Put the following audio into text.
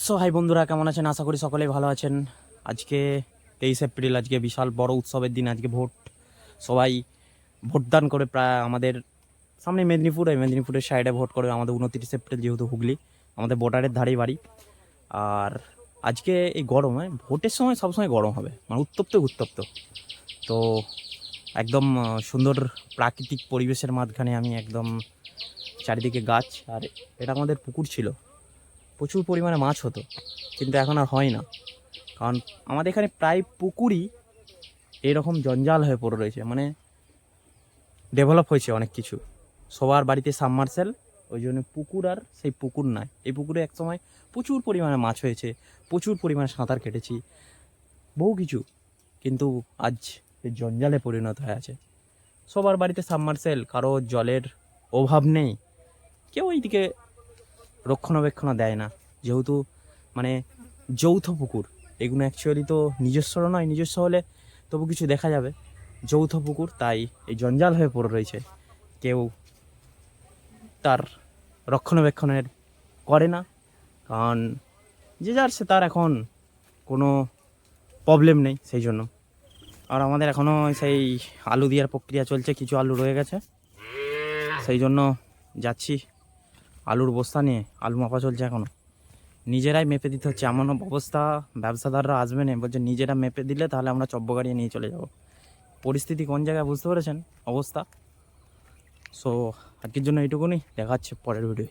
So high বন্ধুরা, কেমন আছেন? আশা করি সকলেই ভালো আছেন। আজকে 23 এপ্রিল, আজকে বিশাল বড় উৎসবের দিন। আজকে ভোট, সবাই ভোটদান করে প্রায় আমাদের সামনে মেদিনীপুর, এই মেদিনীপুরের সাইডে ভোট করে আমাদের 29 এপ্রিল, যেহেতু হুগলি আমাদের বর্ডারের ধারেই বাড়ি। আর আজকে এই গরমে ভোটের সময় সবসময় গরম হবে, মানে উত্তপ্ত উত্তপ্ত। তো একদম সুন্দর প্রাকৃতিক পরিবেশের মাঝখানে আমি একদম, চারিদিকে গাছ, আর এটা আমাদের পুকুর ছিল, প্রচুর পরিমাণে মাছ হতো, কিন্তু এখন আর হয় না। কারণ আমাদের এখানে প্রায় পুকুরই এরকম জঞ্জাল হয়ে পড়ে রয়েছে, মানে ডেভেলপ হয়েছে অনেক কিছু, সবার বাড়িতে সাবমার্সেল, ওই জন্য পুকুর আর সেই পুকুর নাই। এই পুকুরে একসময় প্রচুর পরিমাণে মাছ হয়েছে, প্রচুর পরিমাণে সাঁতার কেটেছি, বহু কিছু, কিন্তু আজ এই জঞ্জালে পরিণত হয়ে আছে। সবার বাড়িতে সাবমার্সেল, কারো জলের অভাব নেই, কেউ এইদিকে রক্ষণাবেক্ষণ দেয় না। যেহেতু মানে যৌথ পুকুর, এগুলো অ্যাকচুয়ালি তো নিজস্ব নয়, নিজস্ব হলে তবু কিছু দেখা যাবে, যৌথ পুকুর, তাই এই জঞ্জাল হয়ে পড়ে রয়েছে। কেউ তার রক্ষণাবেক্ষণের করে না, কারণ যে যার সে তার এখন কোনো প্রবলেম নেই সেই জন্য। আর আমাদের এখনও সেই আলু দেওয়ার প্রক্রিয়া চলছে, কিছু আলু রয়ে গেছে, সেই জন্য যাচ্ছি আলুর বস্তা নিয়ে। আলু মাপা চলছে এখনও, নিজেরাই মেপে দিতে হচ্ছে, এমন অবস্থা, ব্যবসাদাররা আসবে না, বলছে নিজেরা মেপে দিলে তাহলে আমরা চব্য গাড়িয়ে নিয়ে চলে যাব। পরিস্থিতি কোন জায়গায় বুঝতে পেরেছেন, অবস্থা। সো আজকের জন্য এইটুকুনি, দেখা হচ্ছে পরের ভিডিও।